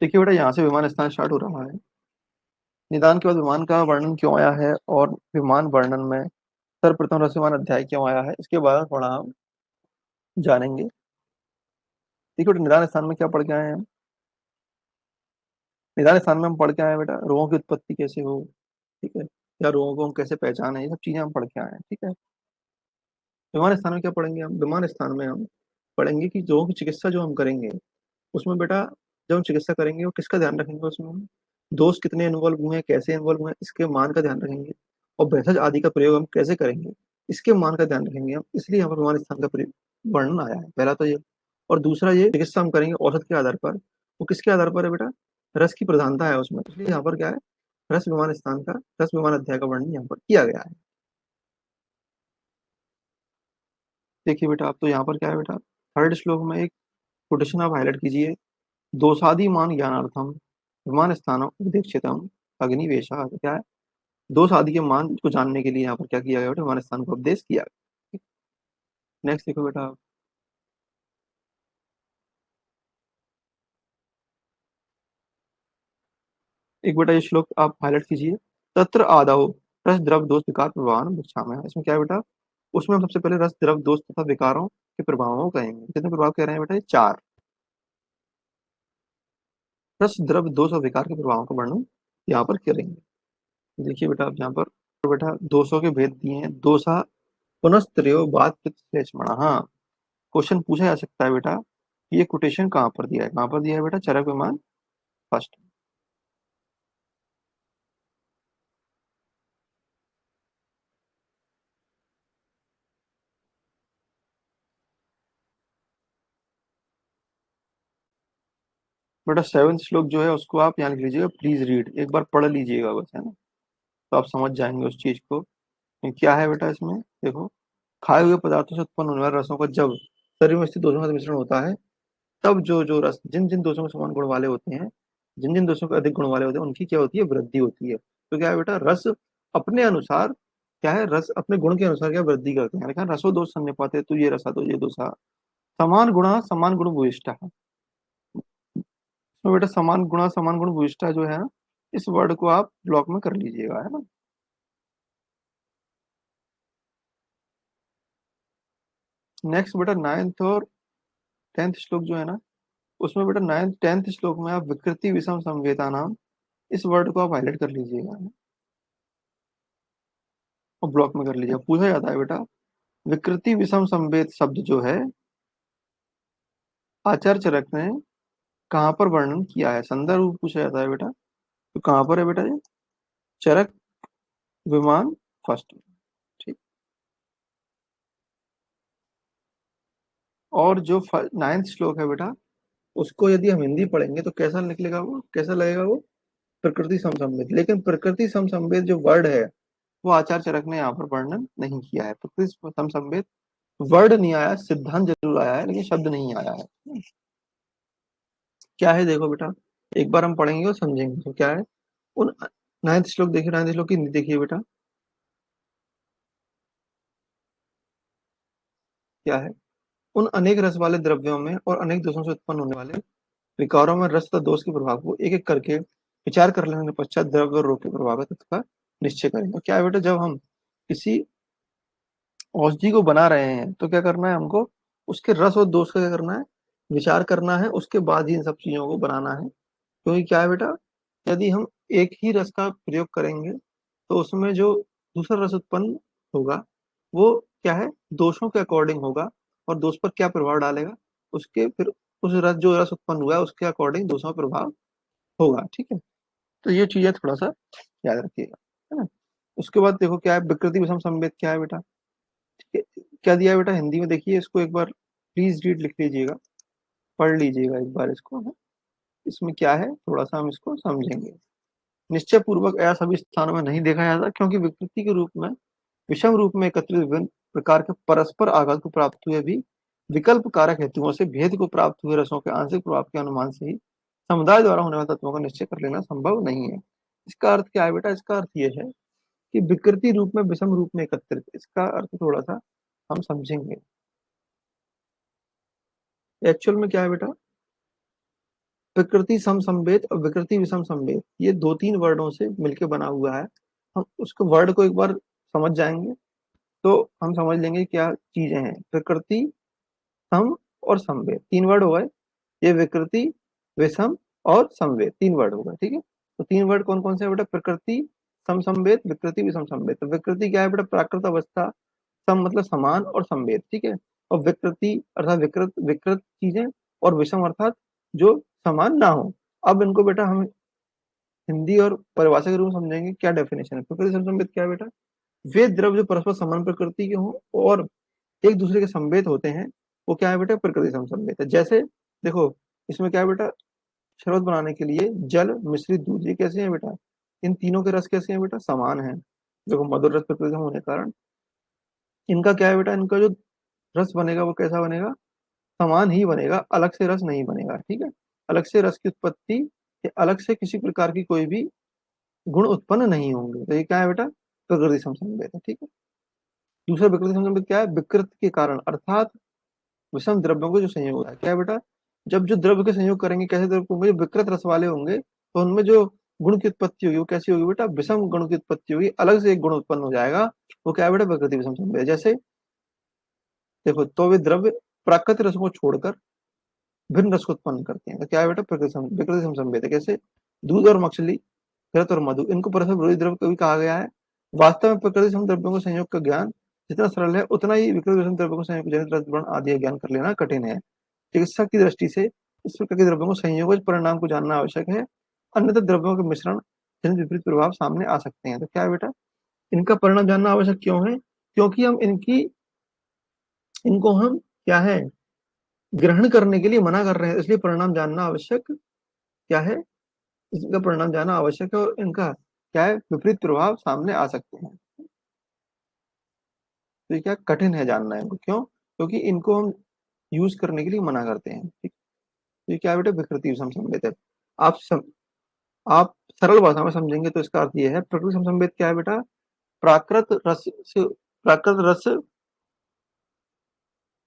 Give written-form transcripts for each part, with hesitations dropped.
देखिए बेटा, यहाँ से विमान स्थान स्टार्ट हो रहा है। निदान के बाद विमान का वर्णन क्यों आया है और विमान वर्णन में सर्वप्रथम रसविमान अध्याय क्यों आया है, इसके बारे में थोड़ा हम जानेंगे। देखिए बेटा, निदान स्थान में क्या पढ़ के आए हैं हम? निदान स्थान में हम पढ़ के आए हैं बेटा, रोगों की उत्पत्ति कैसे हो, ठीक है, या रोगों को हम कैसे पहचाने, ये सब चीजें हम पढ़ के आए हैं, ठीक है। विमान स्थान में क्या पढ़ेंगे हम? विमान स्थान में हम पढ़ेंगे कि रोगों की चिकित्सा जो हम करेंगे उसमें बेटा, जब हम चिकित्सा करेंगे वो किसका ध्यान रखेंगे, उसमें हम दोष कितने इन्वॉल्व हुए हैं, कैसे इन्वॉल्व हुए हैं, इसके मान का ध्यान रखेंगे। और भेषज आदि का प्रयोग हम कैसे करेंगे, इसके मान का ध्यान रखेंगे हम। इसलिए यहाँ पर विमान स्थान का वर्णन आया है, पहला तो ये। और दूसरा ये, चिकित्सा हम करेंगे औसत के आधार पर। वो किसके आधार पर है बेटा? रस की प्रधानता है उसमें, इसलिए यहाँ पर क्या है, रस विमान स्थान का, रस विमान अध्याय का वर्णन यहाँ पर किया गया है। देखिए बेटा, आप तो यहाँ पर क्या है बेटा, थर्ड श्लोक में एक कोटेशन आप हाईलाइट कीजिए। दोषादिमान ज्ञानार्थम विमान स्थानम उपदेक्षितम अग्निवेशः। क्या है? दोष आदि के मान को जानने के लिए यहाँ पर क्या किया गया बेटा, विमान स्थान का उपदेश किया गया। नेक्स्ट देखो बेटा, एक बेटा ये श्लोक आप हाईलाइट कीजिए। तत्र आदौ रस द्रव दोष विकार प्रभावान भिक्षामः। इसमें क्या है बेटा, उसमें हम सबसे पहले रस द्रव दोष तथा विकारों के प्रभावों को कहेंगे। कितने प्रभाव कह रहे हैं बेटा? ये चार। रस द्रव दोष और विकार के प्रभावों का वर्णन यहाँ पर करेंगे। देखिए बेटा, आप यहाँ पर बेटा दोषों के भेद दिए हैं। दोषा पुनस्त्रयो बात श्लेषमणः। हाँ, क्वेश्चन पूछा जा सकता है बेटा, ये कोटेशन कहाँ पर दिया है? कहाँ पर दिया है बेटा? चरक विमान फर्स्ट। बेटा सेवंथ श्लोक जो है उसको आप यहाँ लिख लीजिएगा, प्लीज रीड, एक बार पढ़ लीजिएगा बस, है ना, तो आप समझ जाएंगे उस चीज को। ये क्या है बेटा इसमें? देखो, खाए हुए पदार्थों से उत्पन्न होने वाले रसों का जब शरीर में स्थित दोषों का मिश्रण होता है, तब जो जो रस जिन जिन दोषों के समान गुण वाले होते हैं, जिन जिन दोषों के अधिक गुण वाले होते हैं, उनकी क्या होती है? वृद्धि होती है। तो क्या है बेटा, रस अपने अनुसार क्या है, रस अपने गुण के अनुसार क्या वृद्धि करते हैं। लेकिन रसो दोष संपाते, तो ये रसा तो ये दोषा समान गुणा समान गुण भूयिष्ठ है। तो बेटा समान गुणा समान गुण भूयिष्ठ जो है ना, इस वर्ड को आप ब्लॉक में कर लीजिएगा, है ना। नेक्स्ट बेटा, नाइन्थ और टेंथ श्लोक जो है ना, उसमें बेटा नाइन्थ टेंथ श्लोक में आप विकृति विषम संवेता नाम, इस वर्ड को आप हाईलाइट कर लीजिएगा, है ना? और ब्लॉक में कर लीजिएगा। पूछा जाता है बेटा, विकृति विषम संवेद शब्द जो है आचार्य चरक ने कहाँ पर वर्णन किया है? संदर्भ पूछा जाता है बेटा, तो कहाँ पर है बेटा ये? चरक विमान फर्स्ट। ठीक। और जो नाइन्थ श्लोक है बेटा, उसको यदि हम हिंदी पढ़ेंगे तो कैसा निकलेगा वो, कैसा लगेगा वो? प्रकृति समसंवेद। लेकिन प्रकृति समसंवेद जो वर्ड है, वो आचार्य चरक ने यहाँ पर वर्णन नहीं किया है। प्रकृति समसंवेद वर्ड नहीं आया, सिद्धांत जरूर आया है, लेकिन शब्द नहीं आया है। क्या है देखो बेटा, एक बार हम पढ़ेंगे और समझेंगे तो क्या है। उन नाइन्थ श्लोक देखिए, नाइन्थ श्लोक की हिंदी देखिए बेटा, क्या है? उन अनेक रस वाले द्रव्यों में और अनेक दोषों से उत्पन्न होने वाले विकारों में रस तथा दोष के प्रभाव को एक एक करके विचार कर लेने के पश्चात द्रव्य और रोग के प्रभाव का निश्चय करेंगे। क्या है बेटा, जब हम किसी औषधि को बना रहे हैं तो क्या करना है हमको? उसके रस और दोष का क्या करना है? विचार करना है, उसके बाद ही इन सब चीजों को बनाना है। क्योंकि क्या है बेटा, यदि हम एक ही रस का प्रयोग करेंगे तो उसमें जो दूसरा रस उत्पन्न होगा वो क्या है, दोषों के अकॉर्डिंग होगा। और दोष पर क्या प्रभाव डालेगा? उसके फिर उस रस जो रस उत्पन्न हुआ है उसके अकॉर्डिंग दोषों का प्रभाव होगा, ठीक है। तो ये चीजें थोड़ा सा याद रखिएगा, है ना। उसके बाद देखो क्या है, विकृति विषम संवेद क्या है बेटा, ठीक है। क्या दिया है बेटा हिंदी में? देखिए इसको एक बार प्लीज रीड लिख लीजिएगा, पढ़ लीजिएगा एक बार इसको, है? इसमें क्या है थोड़ा सा हम इसको समझेंगे। निश्चय पूर्वक ऐसा सभी स्थानों में नहीं देखा जाता, क्योंकि विकृति के रूप में विषम रूप में एकत्रित विभिन्न प्रकार के परस्पर आघात को प्राप्त हुए भी विकल्प कारक हेतुओं से भेद को प्राप्त हुए रसों के आंशिक प्रभाव के अनुमान से ही समुदाय द्वारा होने वाले तत्वों का निश्चय कर लेना संभव नहीं है। इसका अर्थ क्या है बेटा? इसका अर्थ ये है कि विकृति रूप में विषम रूप में एकत्रित, इसका अर्थ थोड़ा सा हम समझेंगे। एक्चुअल में क्या है बेटा, प्रकृति सम संवेद और विकृति विषम संवेद, ये दो तीन वर्डों से मिलकर बना हुआ है। हम उसको वर्ड को एक बार समझ जाएंगे तो हम समझ लेंगे क्या चीजें हैं। प्रकृति, सम और संवेद, तीन वर्ड हो गए। ये विकृति, विषम और संवेद, तीन वर्ड हो गए। ठीक है, तो तीन वर्ड कौन कौन से हैं बेटा? प्रकृति, सम संवेद, विकृति विषम संवेद। तो विकृति क्या है बेटा? प्राकृत अवस्था। सम मतलब समान और संवेद। ठीक है, और विकृति अर्थात विकृत विकृत चीजें, और विषम अर्थात जो समान ना हो। अब इनको बेटा हम हिंदी और परिभाषा के रूप में समझेंगे। क्या डेफिनेशन है प्रकृति सम संवेद? क्या है बेटा? वे द्रव्य जो परस्पर समान प्रकृति के हों और एक दूसरे के संवेद होते हैं, वो क्या है बेटा? प्रकृति सम संवेद है। जैसे देखो, इसमें क्या है बेटा? शरबत बनाने के लिए जल मिश्रित दूध, ये कैसे है बेटा? इन तीनों के रस कैसे हैं बेटा? समान है। देखो, मधुर रस प्रकृति होने के कारण इनका क्या है बेटा? इनका जो रस बनेगा वो कैसा बनेगा? समान ही बनेगा, अलग से रस नहीं बनेगा। ठीक है, अलग से रस की उत्पत्ति या अलग से किसी प्रकार की कोई भी गुण उत्पन्न नहीं होंगे। तो ये क्या है बेटा? प्रकृति समसंवेद है। ठीक है, दूसरा विकृति समसंवेद क्या है? विकृत के कारण अर्थात विषम द्रव्यों को जो संयोग होता है। क्या है बेटा? जब जो द्रव्य के संयोग करेंगे, कैसे द्रव्य होंगे? जो विकृत रस वाले होंगे तो उनमें जो गुण की उत्पत्ति होगी वो कैसी होगी बेटा? विषम गुण की उत्पत्ति होगी, अलग से एक गुण उत्पन्न हो जाएगा। वो क्या है बेटा? विकृति विषम संवेद। जैसे देखो, तो वे द्रव्य प्राकृतिक रसों को छोड़कर भिन्न रस को उत्पन्न करते हैं। तो क्या है बेटा? विकृति समसंवेद है। कैसे? दूध और मछली, घृत और मधु, इनको परस्पर विरोधी द्रव्य कभी कहा गया है। वास्तव में प्रकृति सम द्रव्यों को संयोग का ज्ञान जितना सरल है, उतना ही विकृति विषम द्रव्यों को संयोग जनित रस गुण आदि का ज्ञान कर लेना कठिन है। चिकित्सा की दृष्टि से इस प्रकार के द्रव्यों को संयोगज परिणाम को जानना आवश्यक है, अन्यथा द्रव्यों के मिश्रण जनित विपरीत प्रभाव सामने आ सकते हैं। तो क्या है बेटा? इनका परिणाम जानना आवश्यक क्यों है? क्योंकि हम इनको हम क्या है, ग्रहण करने के लिए मना कर रहे हैं, इसलिए परिणाम जानना आवश्यक क्या है? इसका परिणाम जानना आवश्यक है, और इनका क्या है? विपरीत प्रभाव सामने आ सकते हैं। तो ये क्या कठिन है जानना इनको, क्यों? क्योंकि इनको हम यूज करने के लिए मना करते हैं। ठीक, तो ये क्या है बेटा? विकृति समसंवेद है। आप सम, आप सरल भाषा में समझेंगे तो इसका अर्थ ये है, प्रकृति समसंवेद क्या है बेटा? प्राकृत रस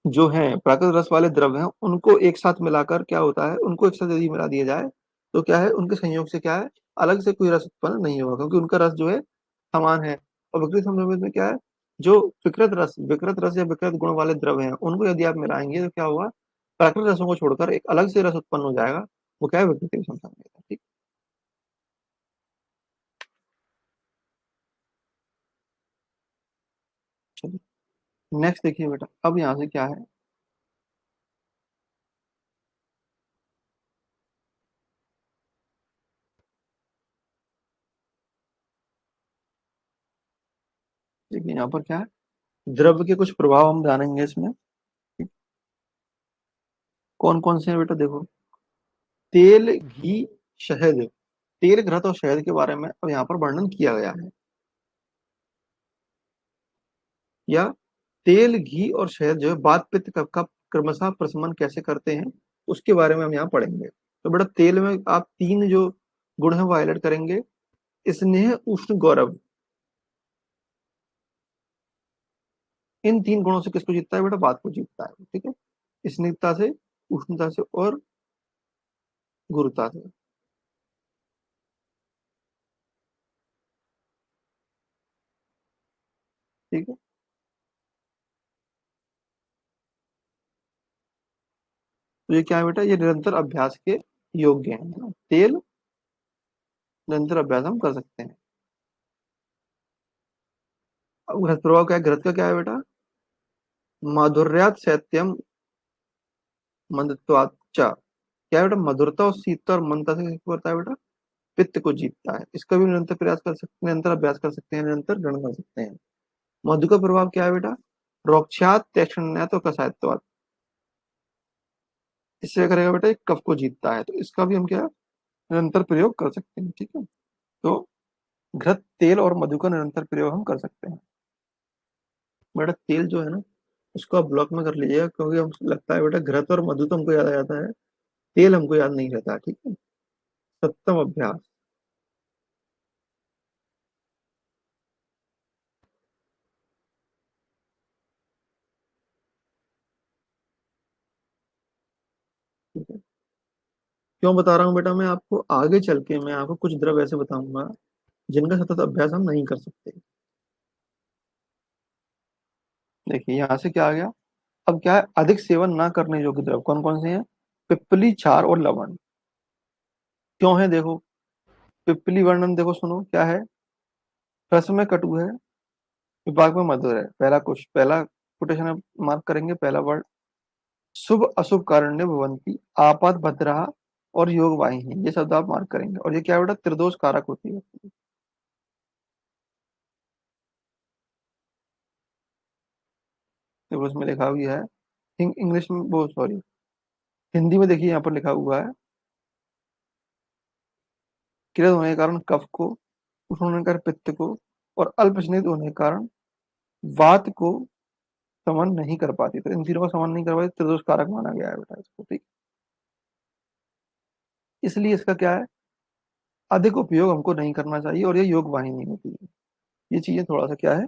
जो है, प्राकृत रस वाले द्रव्य हैं, उनको एक साथ मिलाकर क्या होता है? उनको एक साथ यदि मिला दिया जाए तो क्या है? उनके संयोग से क्या है? अलग से कोई रस उत्पन्न नहीं होगा, क्योंकि उनका रस जो है समान है। और विकृत समसंवेद में क्या है? जो विकृत रस या विकृत गुण वाले द्रव्य हैं, उनको यदि आप मिलाएंगे तो क्या होगा? प्राकृत रसों को छोड़कर एक अलग से रस उत्पन्न हो जाएगा। वो क्या है? विकृति समसंवेद है। ठीक, चलिए नेक्स्ट देखिए बेटा, अब यहाँ से क्या है? देखिए यहाँ पर क्या है, द्रव्य के कुछ प्रभाव हम जानेंगे इसमें। कौन कौन से हैं बेटा? देखो, तेल, घी, शहद। तेल, घृत और शहद के बारे में अब यहाँ पर वर्णन किया गया है। या तेल, घी और शहद जो है वात पित्त कफ का क्रमशः प्रशमन कैसे करते हैं, उसके बारे में हम यहाँ पढ़ेंगे। तो बेटा, तेल में आप तीन जो गुण है वो हाईलाइट करेंगे। स्नेह, उष्ण, गौरव। इन तीन गुणों से किसको जीतता है बेटा? वात को जीतता है। ठीक है, स्निग्धता से, उष्णता से और गुरुता से। ठीक है, तो ये क्या है बेटा? ये निरंतर अभ्यास के योग्य है ना? तेल निरंतर अभ्यास हम कर सकते हैं। अब घृत प्रभाव क्या है? घृत का क्या है बेटा? माधुर्यात शैत्यम मंदत्वाच्च। क्या है बेटा? मधुरता और शीतता और मंदता से किसको करता है बेटा? पित्त को जीतता है। इसका भी निरंतर प्रयास कर सकते हैं, निरंतर अभ्यास कर सकते हैं, निरंतर ग्रहण कर सकते हैं। मधु का प्रभाव क्या है बेटा? रोक्षात, तैक्षण्यात और कसायत्वात। इससे क्या करेगा बेटा? ये कफ को जीतता है, तो इसका भी हम क्या निरंतर प्रयोग कर सकते हैं। ठीक है, तो घृत, तेल और मधु का निरंतर प्रयोग हम कर सकते हैं। बेटा, तेल जो है ना, उसको आप ब्लॉक में कर लीजिएगा, क्योंकि हमको लगता है बेटा घृत और मधु तो हमको याद आ जाता है, तेल हमको याद नहीं रहता। ठीक है, सप्तम अभ्यास। ठीक है, क्यों बता रहा हूँ बेटा मैं आपको, आगे चल के मैं आपको कुछ द्रव ऐसे बताऊंगा जिनका सतत अभ्यास हम नहीं कर सकते। देखिए यहाँ से क्या आ गया। अब क्या है, अधिक सेवन ना करने योग्य द्रव कौन कौन से हैं? पिप्पली, क्षार और लवण। क्यों है देखो। पिप्पली वर्णन देखो, सुनो क्या है। रस में कटु है, विपाक में मधुर है। पहला कोटेशन मार्क करेंगे, पहला वर्ड। शुभ अशुभ कारण्य भवंती, आपात भद्रा और योग वाहिनी, ये शब्द आप मार्क करेंगे। और ये क्या है बेटा, त्रिदोष कारक होती है। देखो उसमें लिखा हुआ है, इंग्लिश में वो सॉरी, हिंदी में देखिए यहाँ पर लिखा हुआ है, किरत होने के कारण कफ को, उष्ण होने के कारण पित्त को, और अल्प स्निग्ध होने के कारण वात को समन नहीं कर पाती। तो इन तीनों को समन नहीं कर पाती, त्रिदोष कारक माना गया है बेटा इसको, ठीक। इसलिए इसका क्या है, अधिक उपयोग हमको नहीं करना चाहिए, और ये योग वाहिनी होती है। ये चीजें थोड़ा सा क्या है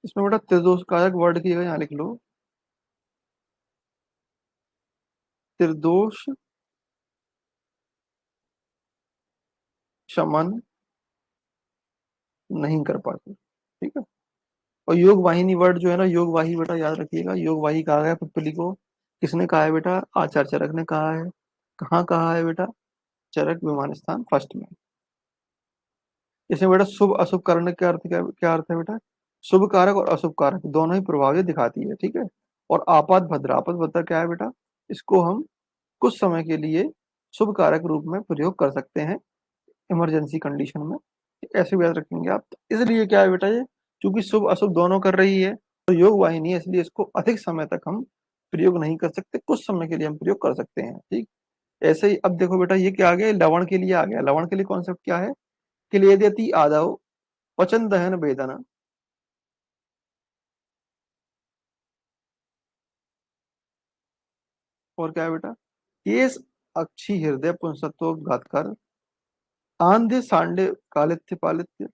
इसमें बेटा, त्रिदोष कारक वर्ड की जगह यहाँ लिख लो, त्रिदोष शमन नहीं कर पाते, ठीक है। और योग वाहिनी वर्ड जो है ना, योग वाही बेटा याद रखिएगा, योग वाही कहा गया पिप्पली को। किसने कहा है बेटा, आचार्य चरक ने कहा है। कहाँ कहा है बेटा, चरक विमान स्थान फर्स्ट में। इसमें बेटा शुभ अशुभ कारण क्या अर्थ, क्या अर्थ है बेटा, शुभ कारक और अशुभ कारक दोनों ही प्रभाव दिखाती है, ठीक है। और आपात भद्रा क्या है बेटा, इसको हम कुछ समय के लिए शुभ कारक रूप में प्रयोग कर सकते हैं, इमरजेंसी कंडीशन में। ऐसे भी याद रखेंगे आप। तो इसलिए क्या है बेटा, ये क्योंकि शुभ अशुभ दोनों कर रही है, तो योग वाहिनी है, इसलिए इसको अधिक समय तक हम प्रयोग नहीं कर सकते, कुछ समय के लिए हम प्रयोग कर सकते हैं, ठीक। ऐसे ही अब देखो बेटा, ये क्या आ गया, लवण के लिए आ गया। लवण के लिए कॉन्सेप्ट क्या है, क्लेदयति आदौ पचन दहन वेदना। और क्या है बेटा, केस अक्षी हृदय पुंसत्व घातकर, आंध्य सांडे कालित्य पालित्य,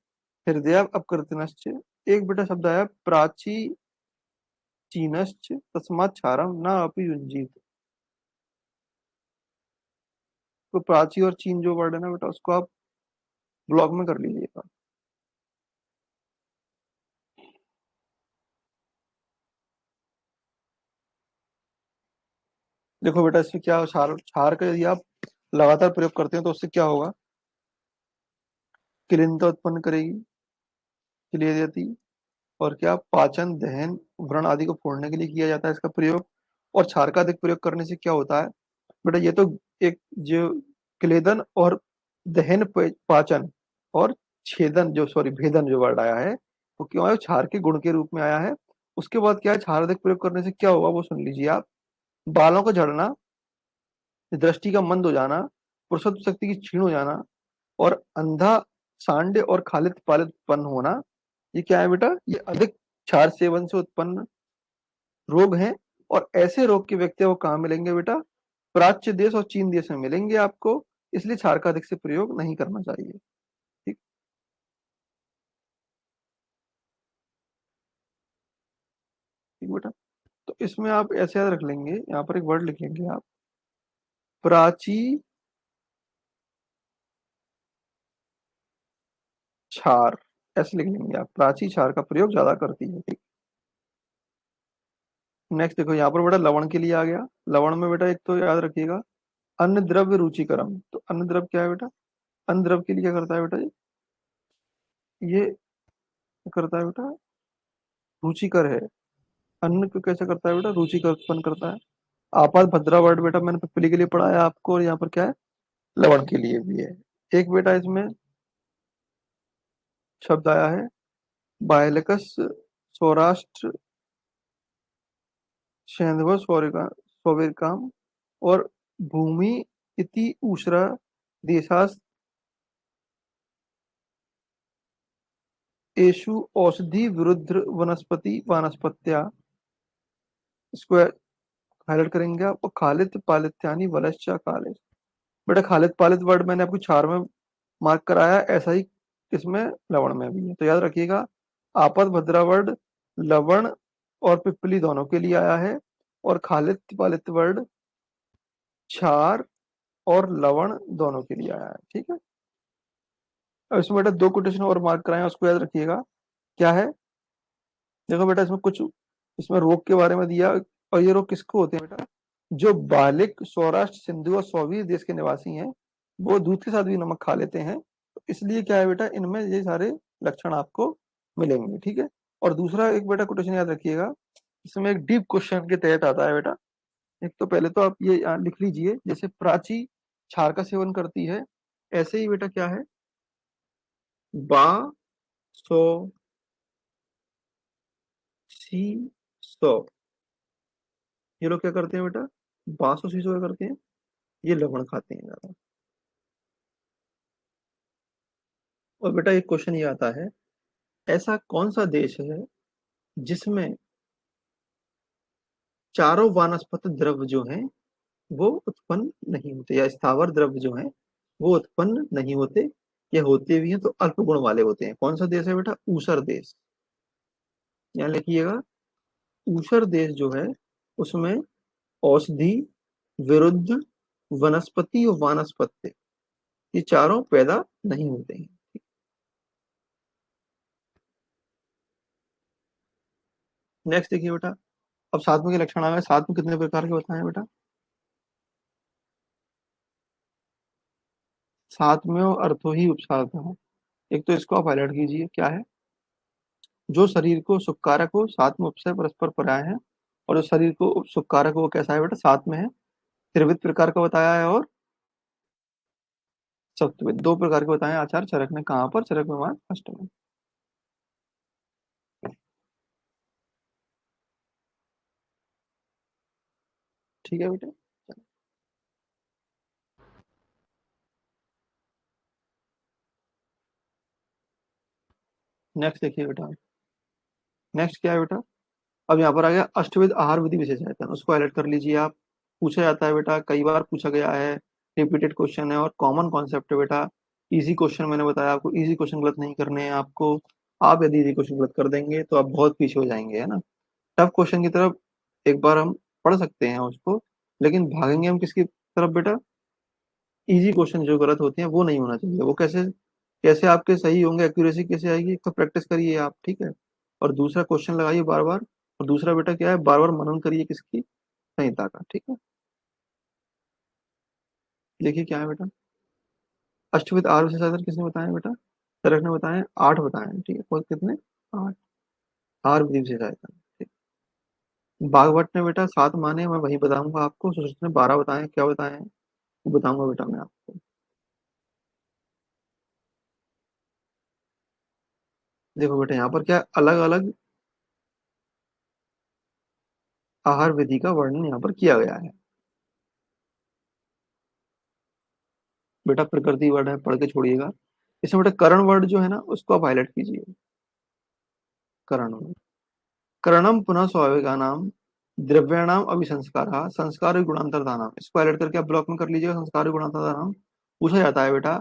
हृदय अपकृतनश्च। एक बेटा शब्द आया प्राची चीनश्च, तस्मात् क्षारम न अपि युंजीत। तो प्राची और चीन जो वर्ड है ना बेटा, उसको आप ब्लॉक में कर लीजिएगा। देखो बेटा, इससे क्या क्षार, क्षार का यदि आप लगातार प्रयोग करते हैं तो उससे क्या होगा, किलिनता उत्पन्न करेगी, क्लियर जाती। और क्या, पाचन दहन व्रण आदि को फोड़ने के लिए किया जाता है इसका प्रयोग। और क्षार का अधिक प्रयोग करने से क्या होता है बेटा, ये तो एक जो क्लेदन और दहन पाचन और छेदन जो सॉरी भेदन जो वर्ड आया है, वो क्यों आया, क्षार के गुण के रूप में आया है। उसके बाद क्या है, क्षार अधिक प्रयोग करने से क्या होगा वो सुन लीजिए आप। बालों का झड़ना, दृष्टि का मंद हो जाना, पुरुषत्व शक्ति की क्षीण हो जाना, और अंधा सांड्य और खालित पालित उत्पन्न होना, ये क्या है बेटा, ये अधिक क्षार सेवन से उत्पन्न रोग हैं। और ऐसे रोग के व्यक्तियों को कहाँ मिलेंगे बेटा, प्राच्य देश और चीन देश में मिलेंगे आपको। इसलिए क्षार का अधिक से प्रयोग नहीं करना चाहिए, ठीक। ठीक बेटा। तो इसमें आप ऐसे याद रख लेंगे, यहाँ पर एक वर्ड लिख लेंगे आप, प्राची क्षार, ऐसे लिख लेंगे आप, प्राची क्षार का प्रयोग ज्यादा करती है, ठीक। नेक्स्ट देखो यहाँ पर बेटा, लवण के लिए आ गया। लवण में बेटा एक तो याद रखिएगा, अन्न द्रव्य रुचिकरम। तो अन्न द्रव्य क्या है बेटा, अन्न द्रव्य के लिए क्या करता है बेटा, ये करता है बेटा, रुचिकर है। अन्न को कैसे करता है बेटा, रुचिकर उत्पन्न करता है। आपात भद्रा वर्ड बेटा मैंने पिपली के लिए पढ़ाया आपको, और यहाँ पर क्या है, लवण के लिए भी है। एक बेटा इसमें शब्द आया है, बायलकस सौराष्ट्र सैंधव सौविरकाम, और भूमि इति ऊषरा देशास एषु औषधि विरुद्ध वनस्पति वानस्पत्या। इसको हाईलाइट करेंगे आप। और खालिद पालित्यानी वलश्चा काले। बेटा खालिद पालित वर्ड मैंने आपको चार में मार्क कराया, ऐसा ही इसमें लवण में भी है, तो याद रखिएगा। आपद भद्रा वर्ड लवण और पिपली दोनों के लिए आया है। और खालिद पालित वर्ड क्षार और लवण दोनों के लिए आया है। ठीक है, अब इसमें बेटा दो कोटेशन और मार्क कराए, उसको याद रखिएगा। क्या है, देखो बेटा इसमें कुछ, इसमें रोग के बारे में दिया, और ये रोग किसको होते हैं बेटा, जो बालिक सौराष्ट्र सिंधु और सौवीर देश के निवासी हैं, वो दूध के साथ भी नमक खा लेते हैं, तो इसलिए क्या है बेटा, इनमें ये सारे लक्षण आपको मिलेंगे। ठीक है, और दूसरा एक बेटा कोटेशन याद रखिएगा, इसमें एक डीप क्वेश्चन के तहत आता है बेटा। एक तो पहले तो आप ये लिख लीजिए, जैसे प्राची क्षार का सेवन करती है, ऐसे ही बेटा क्या है, बा सो सी सो, ये लोग क्या करते हैं बेटा, बासो सीसो क्या करते हैं, ये लवण खाते हैं ज्यादा। और बेटा एक क्वेश्चन ये आता है, ऐसा कौन सा देश है जिसमें चारों वानस्पतिक द्रव्य जो हैं वो उत्पन्न नहीं होते, या स्थावर द्रव्य जो हैं वो उत्पन्न नहीं होते, या होते भी हैं तो अल्प गुण वाले होते हैं। कौन सा देश है बेटा, ऊसर देश। यहाँ लिखिएगा, ऊसर देश जो है उसमें औषधि, विरुद्ध, वनस्पति और वानस्पत्य, ये चारों पैदा नहीं होते हैं। नेक्स्ट देखिए बेटा, अब सात में के लक्षण आ गए, सात में कितने प्रकार के बताए बेटा, सात में अर्थो ही उपसार था। एक तो इसको आप हाईलाइट कीजिए, क्या है, जो शरीर को सुखकारक हो, सात में उपसर्ग परस्पर पराये हैं, और जो शरीर को सुखकारक हो वो कैसा है बेटा, सात में है, त्रिविध प्रकार का बताया है, और सप्तविध, दो प्रकार के बताए हैं। आचार चरक ने कहाँ पर, चरक में मान अष्ट में। ठीक है बेटा, नेक्स्ट देखिए बेटा, नेक्स्ट क्या है बेटा, अब यहाँ पर आ गया अष्टविध आहार विधि विशेष आयतन, उसको हाईलाइट कर लीजिए आप। पूछा जाता है बेटा, कई बार पूछा गया है, रिपीटेड क्वेश्चन है और कॉमन कॉन्सेप्ट है बेटा। इजी क्वेश्चन मैंने बताया आपको, इजी क्वेश्चन गलत नहीं करने हैं आपको। आप यदि इजी क्वेश्चन गलत कर देंगे तो आप बहुत पीछे हो जाएंगे, है ना। टफ क्वेश्चन की तरफ एक बार हम पढ़ सकते हैं उसको, लेकिन भागेंगे हम किसकी तरफ बेटा, इजी क्वेश्चन जो गलत होते हैं वो नहीं होना चाहिए। वो कैसे, कैसे आपके सही होंगे, एक्यूरेसी कैसे आएगी, एक तो प्रैक्टिस करिए आप, ठीक है, और दूसरा क्वेश्चन लगाइए बार बार, और दूसरा बेटा क्या है, बार बार मनन करिए किसकी, संहिता का। ठीक है, देखिए क्या है बेटा, अष्टविध आर विशेषाधिकार किसने बताया बेटा, तरक ने बताया, आठ बताए हैं, ठीक है, कौन कितने, आठ, आर विधि विशेषाधिकार। ठीक, बागवट ने बेटा सात माने, मैं वही बताऊंगा आपको। सुश्रुत ने 12 बताए हैं, क्या बताए हैं वो बताऊंगा बेटा मैं आपको। देखो बेटा यहाँ पर क्या अलग अलग आहार विधि का वर्णन यहाँ पर किया गया है। बेटा प्रकृति वर्ड है, पढ़ के छोड़िएगा। इसमें बेटा करण वर्ड जो है ना उसको आप हाईलाइट कीजिए, करण वर्ड, करणम पुनः स्वाभाविका नाम, द्रव्याणाम अभिसंस्कार, संस्कार गुणांतरधानाम, इसको हाईलाइट करके आप ब्लॉक में कर लीजिएगा। संस्कार गुणांतरधानाम पूछा जाता है बेटा,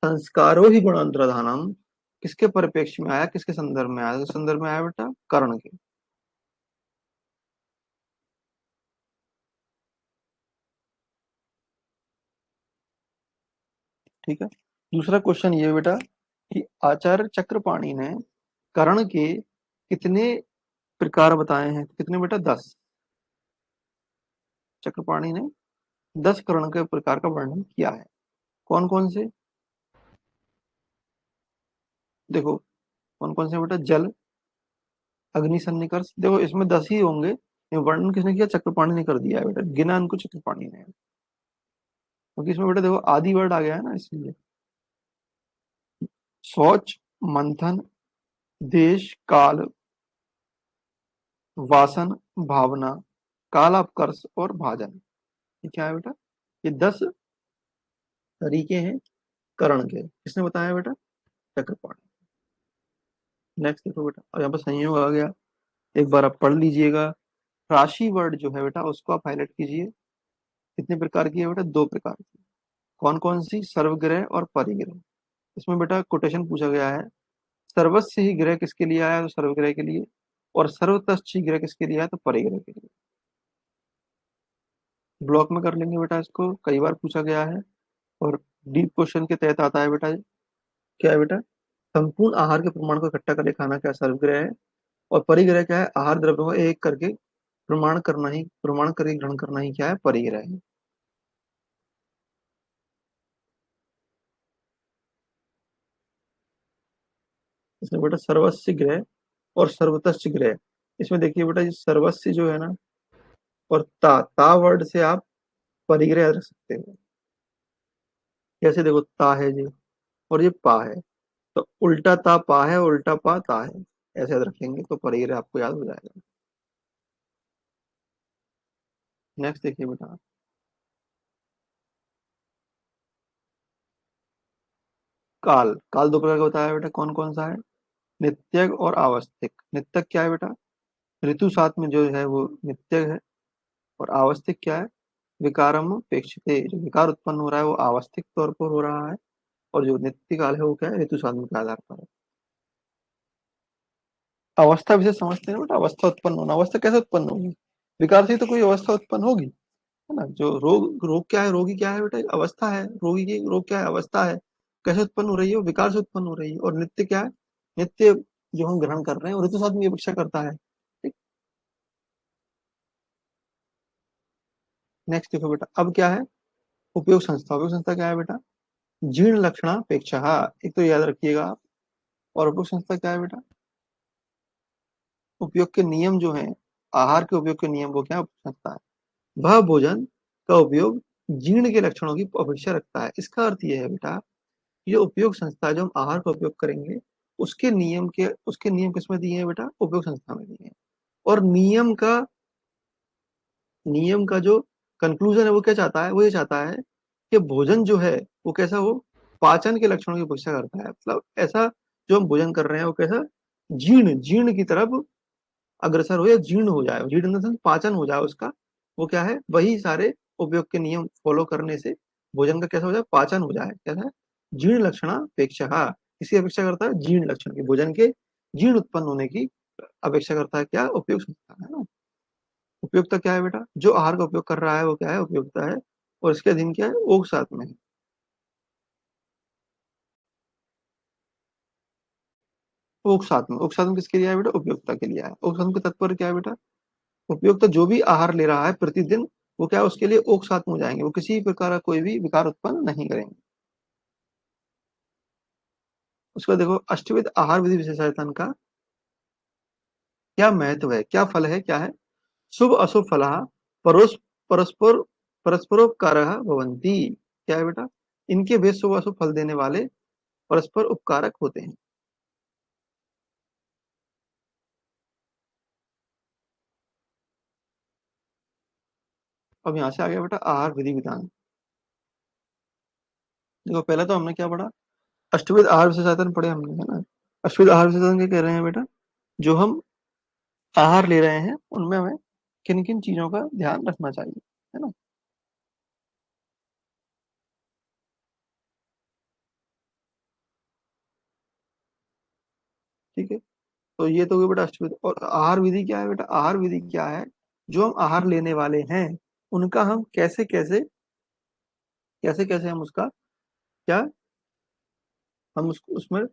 संस्कारो ही गुणांतरधानम किसके परिप्रेक्ष्य में आया, किसके संदर्भ में आया, तो संदर्भ में आया बेटा कर्ण के। ठीक है, दूसरा क्वेश्चन ये बेटा कि आचार्य चक्रपाणि ने कर्ण के कितने प्रकार बताए हैं, कितने बेटा, 10। चक्रपाणि ने 10 कर्ण के प्रकार का वर्णन किया है। कौन कौन से, देखो कौन कौन से बेटा, जल, अग्नि, सन्निकर्ष, देखो इसमें 10 ही होंगे। ये वर्णन किसने किया, चक्रपाणि ने कर दिया है बेटा, गिना इनको चक्रपाणि ने, क्योंकि इसमें बेटा देखो आदि वर्ड आ गया है ना, इसलिए। शौच, मंथन, देश काल, वासन, भावना, कालापकर्ष और भाजन, ये क्या है बेटा, ये 10 तरीके हैं करण के, किसने बताया बेटा, चक्रपाणि। नेक्स्ट देखो बेटा, और यहाँ पर संयोग आ गया, एक बार आप पढ़ लीजिएगा। राशि वर्ड जो है बेटा उसको आप हाईलाइट कीजिए, कितने प्रकार की है बेटा, दो प्रकार की। कौन कौन सी, सर्वग्रह और परिग्रह। इसमें बेटा कोटेशन पूछा गया है, सर्वस्व ही ग्रह किसके लिए आया, तो सर्वग्रह के लिए, और सर्वतश्च ही ग्रह किसके लिए आया, तो परिग्रह के लिए। ब्लॉक में कर लेंगे बेटा, इसको कई बार पूछा गया है और डीप क्वेश्चन के तहत आता है बेटा ये। क्या है बेटा? संपूर्ण आहार के प्रमाण को इकट्ठा करके खाना क्या सर्वग्रह है, और परिग्रह क्या है? आहार द्रव्यों को एक करके प्रमाण करके ग्रहण करना ही क्या है? परिग्रह है। इसमें बेटा सर्वस्व ग्रह और सर्वतश्च ग्रह। इसमें देखिए बेटा, ये सर्वस्व जो है ना, और ता वर्ड से आप परिग्रह रख सकते हो। कैसे? देखो, ता है जी और ये पा है, तो उल्टा ता पा है, उल्टा पा ता है, ऐसे याद रखेंगे तो परिग्रह आपको याद हो जाएगा। नेक्स्ट देखिए बेटा, काल। काल दो प्रकार का होता है बेटा, कौन कौन सा है? नित्यक और आवस्थिक। नित्यक क्या है बेटा? ऋतु साथ में जो है वो नित्यक है, और आवस्थिक क्या है? विकारम अपेक्षित, जो विकार उत्पन्न हो रहा है वो आवस्थिक तौर पर हो रहा है, और जो नित्य काल है वो क्या है? ऋतु साधन के आधार पर है। अवस्था विशेष समझते हैं बेटा, अवस्था उत्पन्न होना। अवस्था कैसे उत्पन्न होगी? विकार से ही तो कोई अवस्था उत्पन्न होगी, है ना? जो रोग, रोग क्या है? रोगी क्या है बेटा? अवस्था है। रोगी की रोग क्या है? अवस्था है। कैसे उत्पन्न हो रही है? वो विकार से उत्पन्न हो रही है। और नित्य क्या है? नित्य जो हम ग्रहण कर रहे हैं वो ऋतु साधन की अपेक्षा करता है। ठीक। नेक्स्ट देखो बेटा, अब क्या है? उपयोग संस्था। उपयोग संस्था क्या है बेटा? जीर्ण लक्षणापेक्षा। एक तो याद रखिएगा आप। और उपयोग संस्था क्या है बेटा? उपयोग के नियम जो है, आहार के उपयोग के नियम, वो क्या उपयोग संस्था है? वह भोजन का उपयोग जीर्ण के लक्षणों की अपेक्षा रखता है। इसका अर्थ यह है बेटा, ये उपयोग संस्था जो हम आहार का उपयोग करेंगे, उसके नियम किसमें दिए हैं बेटा? उपयोग संस्था में दिए हैं। और नियम का जो कंक्लूजन है वो क्या चाहता है? वो ये चाहता है कि भोजन जो है वो कैसा हो? पाचन के लक्षणों की अपेक्षा करता है। मतलब ऐसा जो हम भोजन कर रहे हैं वो कैसा? जीर्ण जीर्ण की तरफ अग्रसर हो, या जीर्ण हो जाए। जीर्ण इन द सेंस पाचन हो जाए उसका। वो क्या है? वही सारे उपयोग के नियम फॉलो करने से भोजन का कैसा हो जाए? पाचन हो जाए। कैसा है? जीर्ण लक्षण अपेक्षा। किसी अपेक्षा करता है? जीर्ण लक्षण की, भोजन के जीर्ण उत्पन्न होने की अपेक्षा करता है। क्या? उपयोग संस्था है ना। उपयोगिता क्या है बेटा? जो आहार का उपयोग कर रहा है वो क्या है? उपयोगिता है। और इसके अधीन क्या है? ओक साथ में है। ओक साथ में किसके लिए है बेटा? उपयोगिता के लिए है। ओक साथ में तात्पर्य क्या है बेटा? उपयोगिता जो भी आहार ले रहा है प्रतिदिन, वो क्या है? उसके लिए ओक साथ में हो जाएंगे, वो किसी प्रकार का कोई भी विकार उत्पन्न नहीं करेंगे। उसके बाद देखो, अष्टविध आहार विधि विशेषायतन का क्या महत्व है, क्या फल है, क्या है? शुभ अशुभ फल परोस परस्पर परस्परोपकार भवंती। क्या है बेटा? इनके भेद शुभ अशुभ फल देने वाले परस्पर उपकारक होते हैं। अब यहाँ से आ गया बेटा आहार विधि विधान। देखो, पहले तो हमने क्या पढ़ा? अष्टविध आहार विशेषायतन पढ़े हमने, है ना। अष्टविध आहार विशेषायतन क्या कह रहे हैं बेटा? जो हम आहार ले रहे हैं उनमें हमें किन किन चीजों का ध्यान रखना चाहिए, है ना। ठीक है। तो ये तो हुई बेटा अष्टविध। और आहार विधि क्या है बेटा? आहार विधि क्या है? जो हम आहार लेने वाले हैं उनका हम कैसे कैसे हम उसका क्या, हम उसमें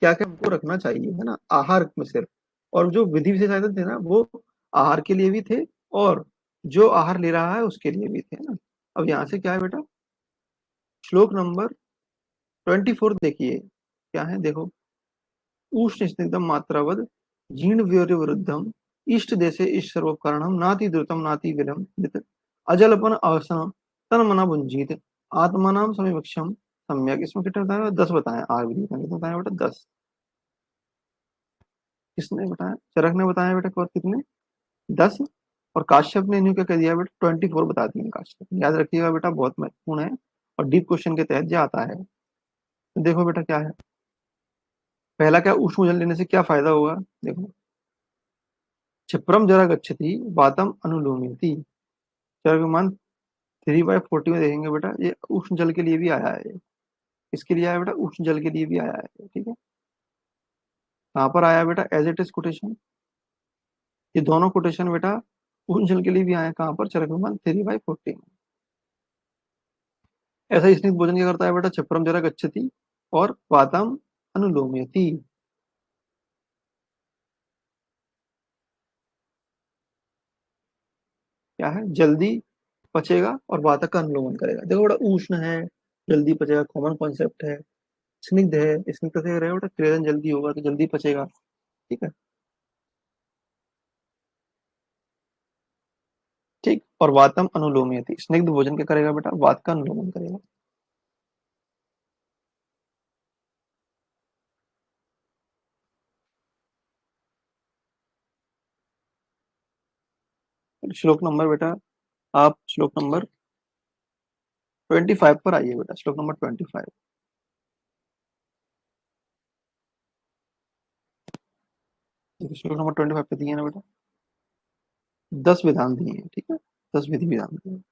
क्या क्या हमको रखना चाहिए, है ना, आहार में सिर्फ। और जो विधि विशेष आयतन थे ना, वो आहार के लिए भी थे, और जो आहार ले रहा है उसके लिए भी थे, है ना। अब यहाँ से क्या है बेटा? श्लोक नंबर 24 देखिए, क्या है देखो। उष्ण स्निग्धम मात्रावद जीर्ण व्योर विरुद्धम इष्ट देशे इष्ट सर्वोपकरणम नाति द्रुतम नाति विलंबित अजलपन अवसन तन मना भुंजीत आत्मानाम समीक्षम सम्यक। इसमें कितने बताया? 10 बताया। आर विधि का कितने बताया बेटा? 10। किसने बताया? चरक ने बताया बेटा। और कितने? 10। और काश्यप ने इन्हीं का कह दिया बेटा 24 बता दिए काश्यप ने। याद रखिएगा बेटा, बहुत महत्वपूर्ण है और डीप क्वेश्चन के तहत जो आता है। तो देखो बेटा क्या है। पहला क्या? उष्ण भोजन लेने से क्या फायदा होगा? देखो, क्षिप्रम जरा गच्छति वातम अनुलोमयति। चरकमान 3/40 में देखेंगे बेटा, ये उष्ण जल के लिए भी आया है। इसके लिए आया बेटा? उष्ण जल के लिए भी आया है। ठीक है। कहाँ पर आया बेटा? As it is quotation. ये दोनों कोटेशन बेटा पूंछल के लिए भी आए कहाँ पर, चरक विमान 3/14। ऐसा ही स्निग्ध भोजन क्या करता है बेटा, क्षिप्रम जरा गच्छति और वातम अनुलोमयति। क्या है, जल्दी पचेगा और वातक का अनुलोमन करेगा। देखो बेटा, उष्ण है, जल्दी पचेगा, कॉमन कॉन्सेप्ट है। स्निग्ध है, स्निग्ध से रहेगा बेटा, क्रियन जल्दी होगा तो जल्दी पचेगा। ठीक है। ठीक, और वातम अनुलोमयति, स्निग्ध भोजन क्या करेगा बेटा, वात का अनुलोमन करेगा। श्लोक नंबर बेटा, आप श्लोक नंबर 25 पर आइए बेटा, श्लोक नंबर 25। देखिए श्लोक नंबर 25 पे दिए ना बेटा, 10 विधान दिए हैं, ठीक है, 10 विधि विधान दिए हैं।